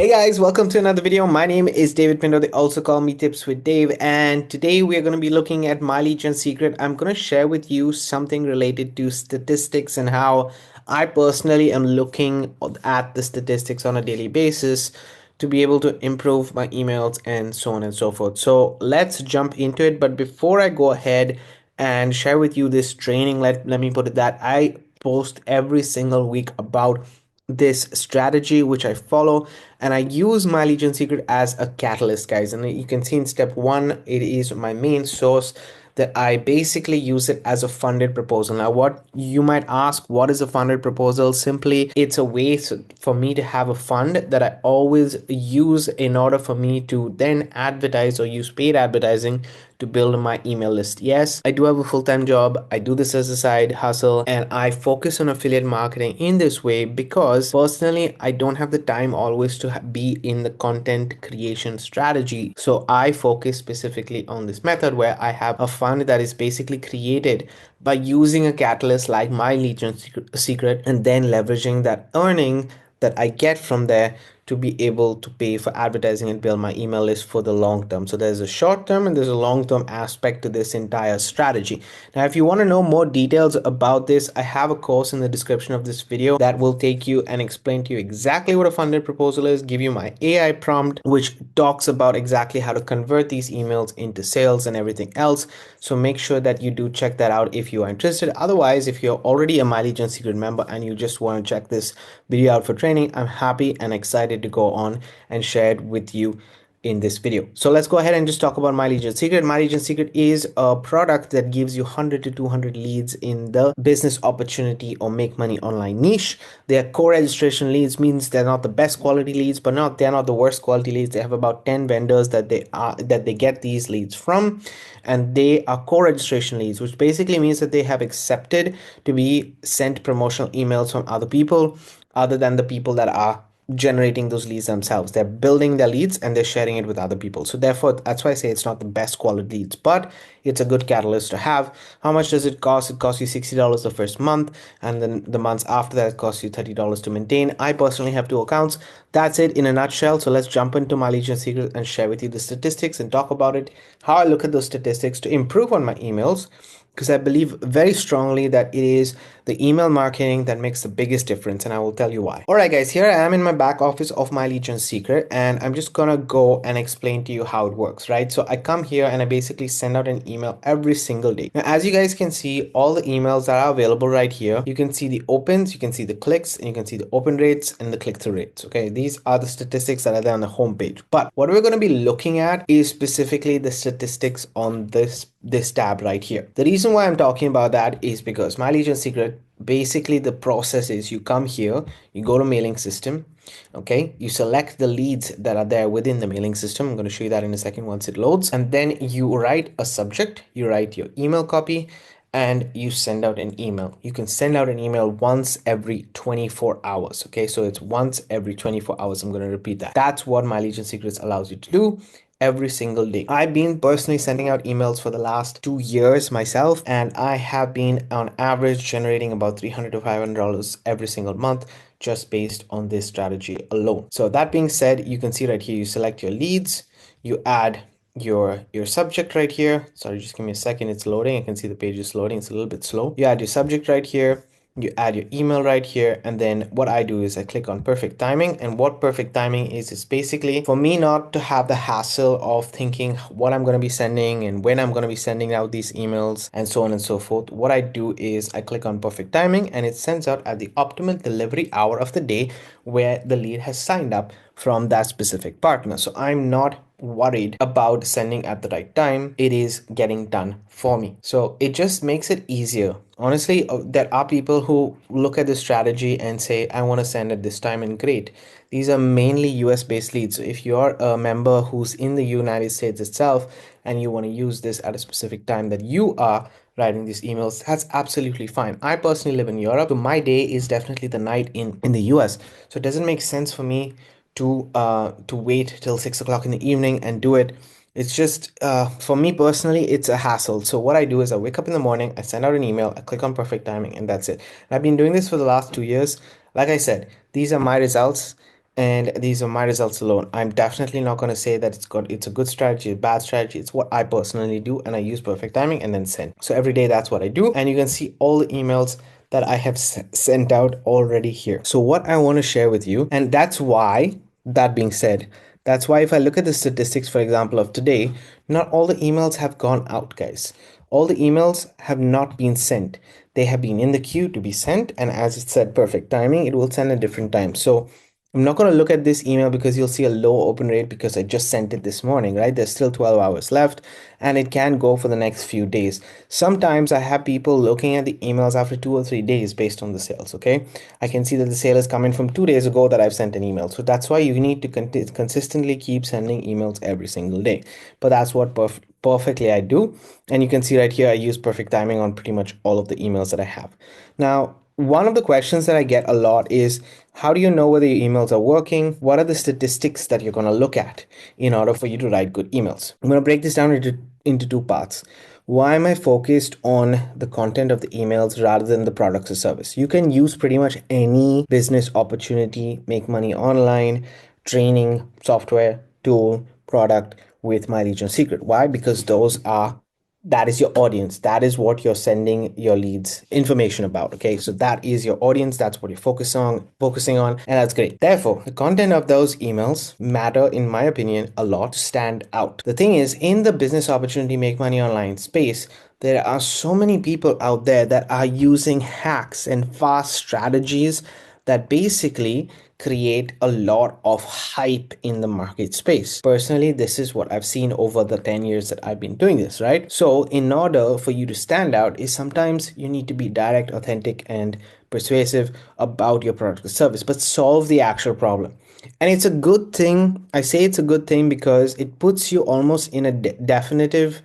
Hey guys, welcome to another video. My name is David Pinto. They also call me Tips with Dave. And today we are going to be looking at my Legion secret. I'm going to share with you something related to statistics and how I personally am looking at the statistics on a daily basis to be able to improve my emails and so on and so forth. So let's jump into it. But before I go ahead and share with you this training, let me put it that I post every single week about this strategy which I follow, and I use my Legion secret as a catalyst, guys. And you can see in step one, it is my main source that I basically use it as a funded proposal. Now, what you might ask, what is a funded proposal? Simply, it's a way for me to have a fund that I always use in order for me to then advertise or use paid advertising to build my email list. Yes, I do have a full-time job. I do this as a side hustle and I focus on affiliate marketing in this way because personally, I don't have the time always to be in the content creation strategy. So I focus specifically on this method where I have a fund that is basically created by using a catalyst like my Legion secret and then leveraging that earning that I get from there to be able to pay for advertising and build my email list for the long term. So there's a short term and there's a long term aspect to this entire strategy. Now, if you want to know more details about this, I have a course in the description of this video that will take you and explain to you exactly what a funded proposal is, give you my AI prompt, which talks about exactly how to convert these emails into sales and everything else. So make sure that you do check that out if you are interested. Otherwise, if you're already a My Legion secret member and you just want to check this video out for training, I'm happy and excited to go on and share it with you in this video. So let's go ahead and just talk about My Legion Secret. My Legion Secret is a product that gives you 100 to 200 leads in the business opportunity or make money online niche. Their core registration leads means they're not the best quality leads, but they're not the worst quality leads. They have about 10 vendors that they get these leads from, and they are core registration leads, which basically means that they have accepted to be sent promotional emails from other people other than the people that are generating those leads themselves. They're building their leads and they're sharing it with other people. So therefore, that's why I say it's not the best quality leads, but it's a good catalyst to have. How much does it cost? It costs you $60 the first month, and then the months after that, it costs you $30 to maintain. I personally have 2 accounts. That's it in a nutshell. So let's jump into my Legion secret and share with you the statistics and talk about it, how I look at those statistics to improve on my emails, because I believe very strongly that it is the email marketing that makes the biggest difference, and I will tell you why. All right, guys, here I am in my back office of my Legion secret, and I'm just gonna go and explain to you how it works, right? So I come here and I basically send out an email every single day. Now, as you guys can see, all the emails that are available right here, you can see the opens, you can see the clicks, and you can see the open rates and the click-through rates, okay? These are the statistics that are there on the home page. But what we're gonna be looking at is specifically the statistics on this tab right here. The reason why I'm talking about that is because my Legion secret, basically the process is you come here, you go to mailing system, okay, you select the leads that are there within the mailing system. I'm going to show you that in a second once it loads, and then you write a subject, you write your email copy, and you send out an email. You can send out an email once every 24 hours. Okay, so it's once every 24 hours. I'm going to repeat that. That's what my Legion secrets allows you to do every single day. I've been personally sending out emails for the last 2 years myself, and I have been on average generating about $300 to $500 every single month just based on this strategy alone. So that being said, you can see right here, you select your leads, you add your subject right here. Sorry, just give me a second, it's loading. I can see the page is loading, it's a little bit slow. You add your subject right here, you add your email right here, and then what I do is I click on perfect timing. And what perfect timing is basically for me not to have the hassle of thinking what I'm going to be sending and when I'm going to be sending out these emails and so on and so forth. What I do is I click on perfect timing and it sends out at the optimal delivery hour of the day where the lead has signed up from that specific partner. So I'm not worried about sending at the right time. It is getting done for me. So it just makes it easier. Honestly, there are people who look at this strategy and say, I want to send at this time, and great. These are mainly US based leads. So if you're a member who's in the United States itself and you want to use this at a specific time that you are writing these emails, that's absolutely fine. I personally live in Europe, so my day is definitely the night in the US. So it doesn't make sense for me to wait till 6 o'clock in the evening and do it. It's just for me personally, it's a hassle. So what I do is I wake up in the morning, I send out an email, I click on perfect timing, and that's it. And I've been doing this for the last 2 years. Like I said, these are my results, and these are my results alone. I'm definitely not going to say that it's a good strategy, a bad strategy. It's what I personally do, and I use perfect timing and then send. So every day that's what I do, and you can see all the emails that I have sent out already here. So what I want to share with you, and that's why, that being said, that's why if I look at the statistics, for example, of today, not all the emails have gone out, guys. All the emails have not been sent. They have been in the queue to be sent, and as it said, perfect timing, it will send at different times. So I'm not going to look at this email because you'll see a low open rate because I just sent it this morning, right? There's still 12 hours left and it can go for the next few days. Sometimes I have people looking at the emails after 2 or 3 days based on the sales, okay? I can see that the sale is coming from 2 days ago that I've sent an email. So that's why you need to consistently keep sending emails every single day. But that's what perfectly I do. And you can see right here, I use perfect timing on pretty much all of the emails that I have. Now, one of the questions that I get a lot is, how do you know whether your emails are working? What are the statistics that you're going to look at in order for you to write good emails? I'm going to break this down into two parts. Why am I focused on the content of the emails rather than the products or service? You can use pretty much any business opportunity, make money online, training, software, tool, product with My Legion Secret. Why? Because that is your audience. That is what you're sending your leads information about. Okay, so that is your audience. That's what you're focusing on, and that's great. Therefore, the content of those emails matter, in my opinion, a lot to stand out. The thing is, in the business opportunity, make money online space, there are so many people out there that are using hacks and fast strategies that basically create a lot of hype in the market space. Personally, this is what I've seen over the 10 years that I've been doing this, right? So in order for you to stand out is sometimes you need to be direct, authentic, and persuasive about your product or service, but solve the actual problem. And it's a good thing. I say it's a good thing because it puts you almost in a definitive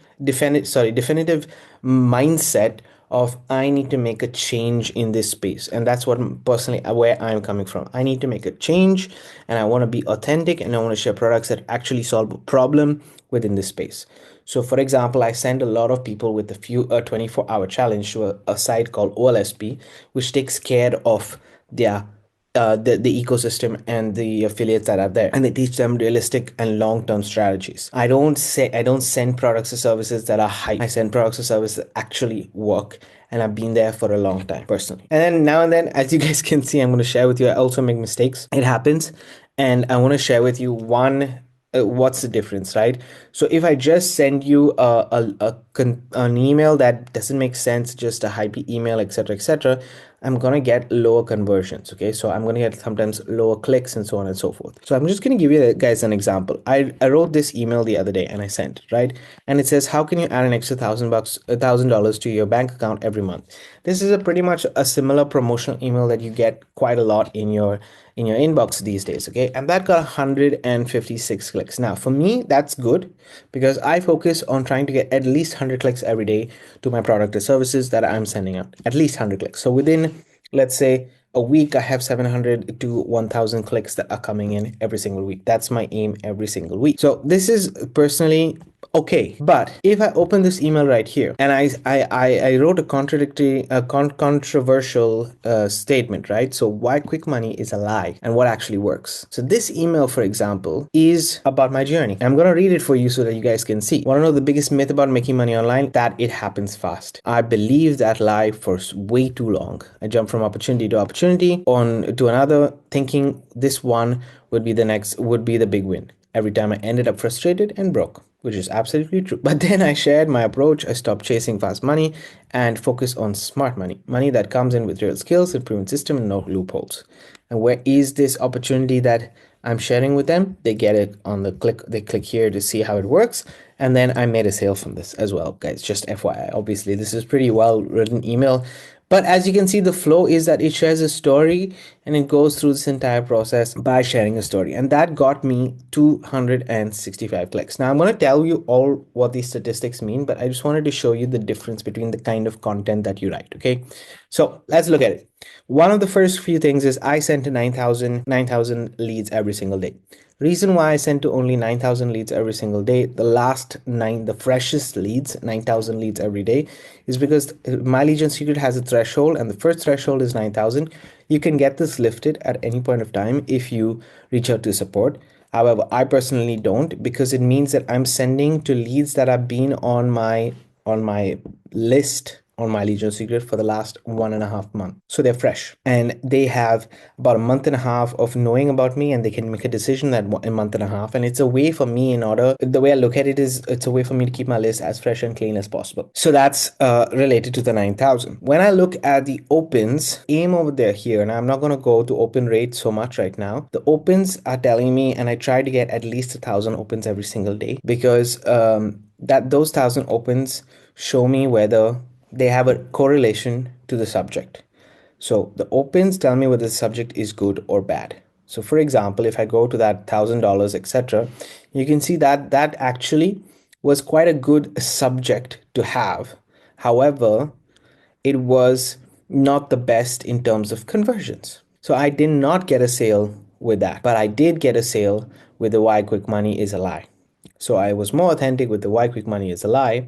mindset of, I need to make a change in this space. And that's what personally where I'm coming from. I need to make a change and I want to be authentic and I want to share products that actually solve a problem within this space. So for example, I send a lot of people with a 24-hour challenge to a site called OLSP, which takes care of their the ecosystem and the affiliates that are there, and they teach them realistic and long-term strategies. I don't send products or services that are hype. I send products or services that actually work, and I've been there for a long time personally. And then now and then, as you guys can see, I'm going to share with you, I also make mistakes. It happens, and I want to share with you what's the difference, right? So if I just send you an email that doesn't make sense, just a hype email, etc., I'm gonna get lower conversions. Okay, so I'm gonna get sometimes lower clicks and so on and so forth. So I'm just gonna give you guys an example. I wrote this email the other day and I sent it, right? And it says, how can you add an extra $1,000 to your bank account every month? This is a pretty much a similar promotional email that you get quite a lot in your inbox these days. Okay, and that got 156 clicks. Now for me, that's good because I focus on trying to get at least 100 clicks every day to my product or services that I'm sending out. At least 100 clicks. So within, let's say, a week, I have 700 to 1000 clicks that are coming in every single week. That's my aim every single week. So this is personally okay. But if I open this email right here and I wrote a controversial statement, right? So why quick money is a lie and what actually works. So this email, for example, is about my journey. I'm going to read it for you so that you guys can see. Want to know the biggest myth about making money online? That it happens fast. I believed that lie for way too long. I jumped from opportunity to opportunity on to another, thinking this one would be the big win. Every time I ended up frustrated and broke, which is absolutely true. But then I shared my approach. I stopped chasing fast money and focused on smart money, money that comes in with real skills, a proven system, and no loopholes. And where is this opportunity that I'm sharing with them? They get it on the click. They click here to see how it works. And then I made a sale from this as well, guys. Just FYI. Obviously, this is pretty well written email. But as you can see, the flow is that it shares a story and it goes through this entire process by sharing a story. And that got me 265 clicks. Now I'm going to tell you all what these statistics mean, but I just wanted to show you the difference between the kind of content that you write. Okay, so let's look at it. One of the first few things is I sent to 9,000 leads every single day. Reason why I send to only 9,000 leads every single day, the freshest leads, 9,000 leads every day, is because my Legion Secret has a threshold, and the first threshold is 9,000. You can get this lifted at any point of time if you reach out to support. However, I personally don't, because it means that I'm sending to leads that have been on my list on my Legion Secret for the last 1.5 months. So they're fresh and they have about a month and a half of knowing about me, and they can make a decision that a month and a half. And it's a way for me, the way I look at it is it's a way for me to keep my list as fresh and clean as possible. So that's related to the 9,000. When I look at the opens, aim over there here, and I'm not going to go to open rate so much right now. The opens are telling me, and I try to get at least 1,000 opens every single day, because those 1,000 opens show me whether they have a correlation to the subject. So the opens tell me whether the subject is good or bad. So for example, if I go to that $1,000, etc., you can see that that actually was quite a good subject to have. However, it was not the best in terms of conversions. So I did not get a sale with that, but I did get a sale with the why quick money is a lie. So I was more authentic with the why quick money is a lie,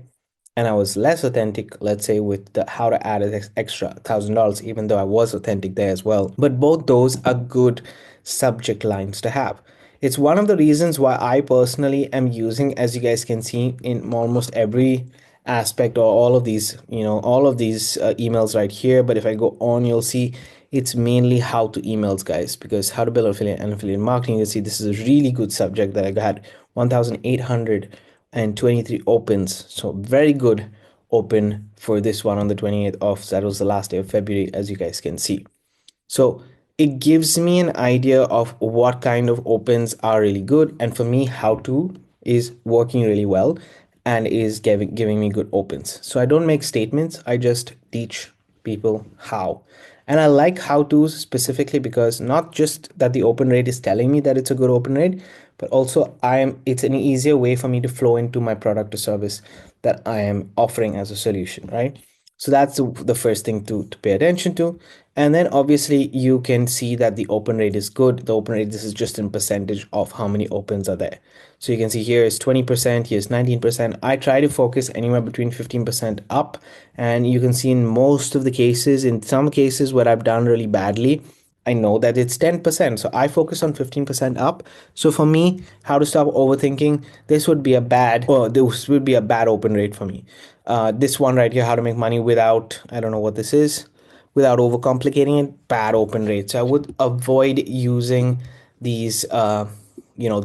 and I was less authentic, let's say, with the how to add an extra $1,000, even though I was authentic there as well. But both those are good subject lines to have. It's one of the reasons why I personally am using, as you guys can see, in almost every aspect, or all of these, emails right here. But if I go on, you'll see it's mainly how to emails, guys, because how to build affiliate and affiliate marketing. You see, this is a really good subject that I got 1,823 opens. So very good open for this one on the 28th of, that was the last day of February, as you guys can see. So it gives me an idea of what kind of opens are really good. And for me, how to is working really well and is giving me good opens. So I don't make statements, I just teach people how. And I like how to's specifically because not just that the open rate is telling me that it's a good open rate, but also it's an easier way for me to flow into my product or service that I am offering as a solution, right? So that's the first thing to pay attention to. And then obviously you can see that the open rate is good. The open rate, this is just in percentage of how many opens are there. So you can see here is 20%, here's 19%. I try to focus anywhere between 15% up. And you can see in most of the cases, in some cases where I've done really badly, I know that it's 10%. So I focus on 15% up. So for me, how to stop overthinking, this would be a bad open rate for me. This one right here, how to make money without, I don't know what this is, without overcomplicating it, bad open rate. So I would avoid using these,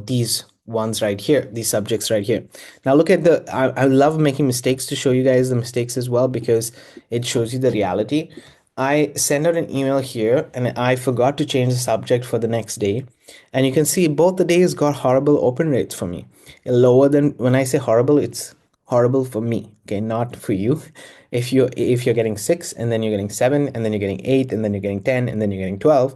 these ones right here, these subjects right here. Now look at I love making mistakes to show you guys the mistakes as well, because it shows you the reality. I send out an email here and I forgot to change the subject for the next day. And you can see both the days got horrible open rates for me. Lower than, when I say horrible, it's horrible for me, okay, not for you. If you're getting 6 and then you're getting 7 and then you're getting 8 and then you're getting 10 and then you're getting 12,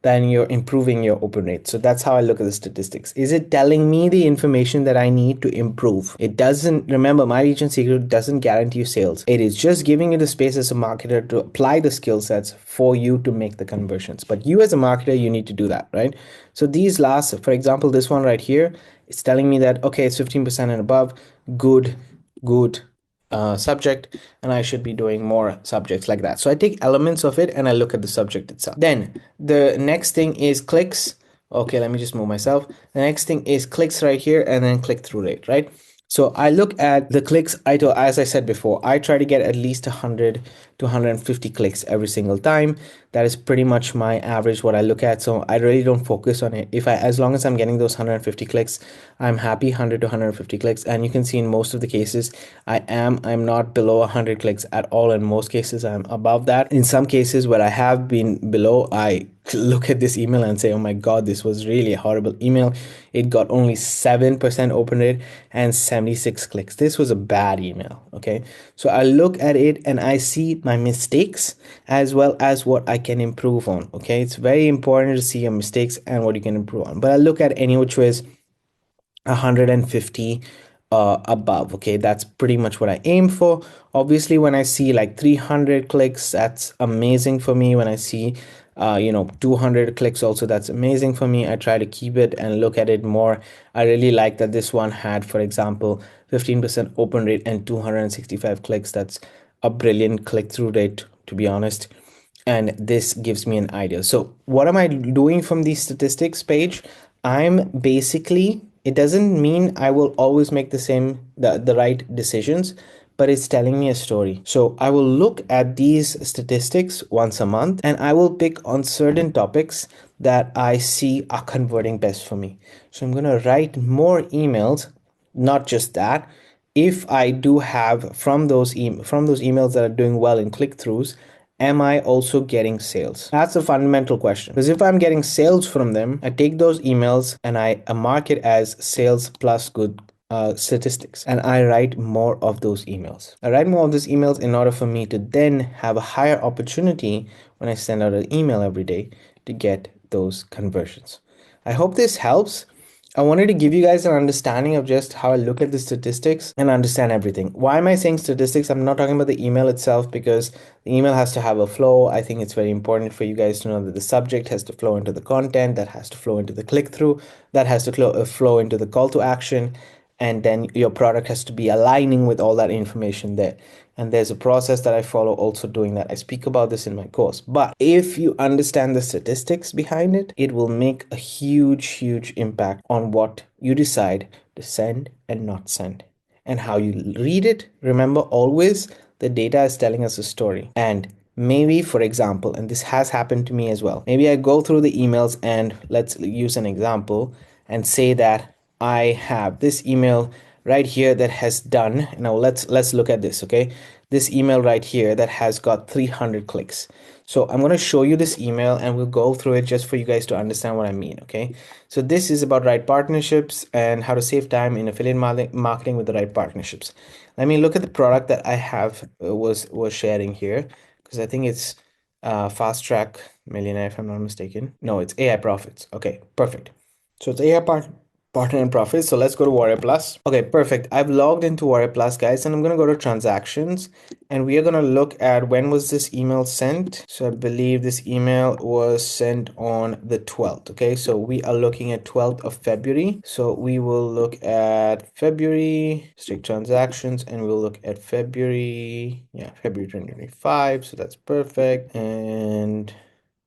then you're improving your open rate. So that's how I look at the statistics. Is it telling me the information that I need to improve? It doesn't. Remember, my Legion Secret doesn't guarantee you sales. It is just giving you the space as a marketer to apply the skill sets for you to make the conversions. But you as a marketer, you need to do that, right? So these last, for example, this one right here, it's telling me that, okay, it's 15% and above, good subject, and I should be doing more subjects like that. So I take elements of it and I look at the subject itself. Then the next thing is clicks. Okay, let me just move myself. The next thing is clicks right here, and then click through rate, right? So I look at the clicks. As I said before, I try to get at least 100 to 150 clicks every single time. That is pretty much my average, what I look at. So I really don't focus on it. As long as I'm getting those 150 clicks, I'm happy. 100 to 150 clicks. And you can see in most of the cases, I'm not below 100 clicks at all. In most cases, I'm above that. In some cases where I have been below, I look at this email and say, oh my God, this was really a horrible email. It got only 7% open rate and 76 clicks. This was a bad email. Okay. So I look at it and I see my mistakes as well as what I can improve on. Okay. It's very important to see your mistakes and what you can improve on. But I look at any which ways 150 above. Okay, that's pretty much what I aim for. Obviously, when I see like 300 clicks, that's amazing for me. When I see 200 clicks also. That's amazing for me. I try to keep it and look at it more. I really like that this one had, for example, 15% open rate and 265 clicks. That's a brilliant click-through rate, to be honest. And this gives me an idea. So what am I doing from the statistics page? I'm basically, it doesn't mean I will always make the right decisions, but it's telling me a story. So I will look at these statistics once a month and I will pick on certain topics that I see are converting best for me. So I'm going to write more emails. Not just that, if I do have from those emails that are doing well in click-throughs, am I also getting sales? That's a fundamental question. Because if I'm getting sales from them, I take those emails and I mark it as sales plus good statistics, and I write more of those emails. I write more of those emails in order for me to then have a higher opportunity when I send out an email every day to get those conversions. I hope this helps. I wanted to give you guys an understanding of just how I look at the statistics and understand everything. Why am I saying statistics? I'm not talking about the email itself because the email has to have a flow. I think it's very important for you guys to know that the subject has to flow into the content, that has to flow into the click-through, that has to flow into the call to action, and then your product has to be aligning with all that information there. And there's a process that I follow also doing that. I speak about this in my course. But if you understand the statistics behind it, it will make a huge impact on what you decide to send and not send, and how you read it. Remember, always the data is telling us a story. And maybe, for example, and this has happened to me as well, maybe I go through the emails and let's use an example and say that I have this email right here that has done. Now let's look at this. Okay, this email right here that has got 300 clicks. So I'm going to show you this email and we'll go through it just for you guys to understand what I mean. Okay, so this is about right partnerships and how to save time in affiliate marketing with the right partnerships. Let me look at the product that I have was sharing here, because I think it's Fast Track Millionaire, if I'm not mistaken. No, it's AI Profits. Okay, perfect. So it's AI partner and profit. So let's go to Warrior Plus. Okay, perfect. I've logged into Warrior Plus, guys, and I'm going to go to transactions, and we are going to look at when was this email sent. So I believe this email was sent on the 12th. Okay, so we are looking at 12th of February. So we will look at February, strict transactions, and we'll look at February, yeah, February 2025. So that's perfect. And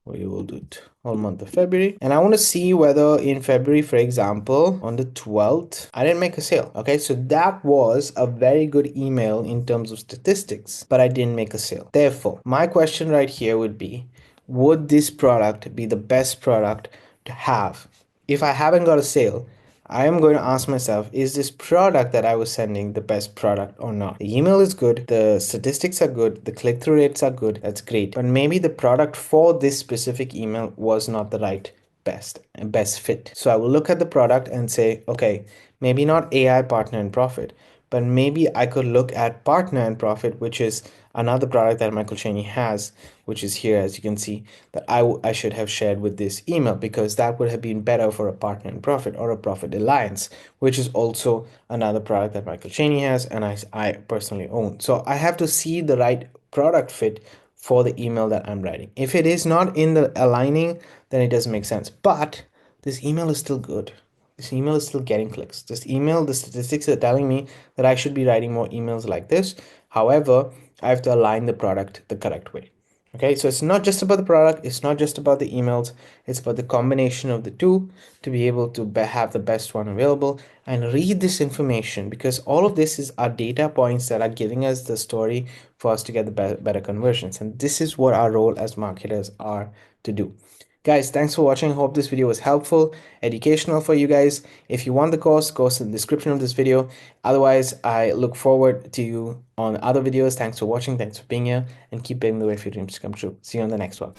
we will do it whole month of February. And I want to see whether in February, for example, on the 12th, I didn't make a sale. Okay, so that was a very good email in terms of statistics, but I didn't make a sale. Therefore, my question right here would be, would this product be the best product to have if I haven't got a sale? I am going to ask myself, is this product that I was sending the best product or not? The email is good, the statistics are good, the click-through rates are good, that's great. But maybe the product for this specific email was not the right best fit. So I will look at the product and say, okay, maybe not AI partner and profit, but maybe I could look at partner and profit, which is another product that Michael Cheney has, which is here, as you can see, that I should have shared with this email, because that would have been better for a partner and profit or a profit alliance, which is also another product that Michael Cheney has and I personally own. So I have to see the right product fit for the email that I'm writing. If it is not in the aligning, then it doesn't make sense. But this email is still good. This email is still getting clicks. This email, the statistics are telling me that I should be writing more emails like this. However, I have to align the product the correct way. Okay, so it's not just about the product, it's not just about the emails, it's about the combination of the two to be able to have the best one available. And read this information, because all of this is our data points that are giving us the story for us to get the better conversions. And this is what our role as marketers are to do. Guys, thanks for watching. Hope this video was helpful, educational for you guys. If you want the course, go to the description of this video. Otherwise, I look forward to you on other videos. Thanks for watching. Thanks for being here, and keep paving the way for your dreams to come true. See you on the next one.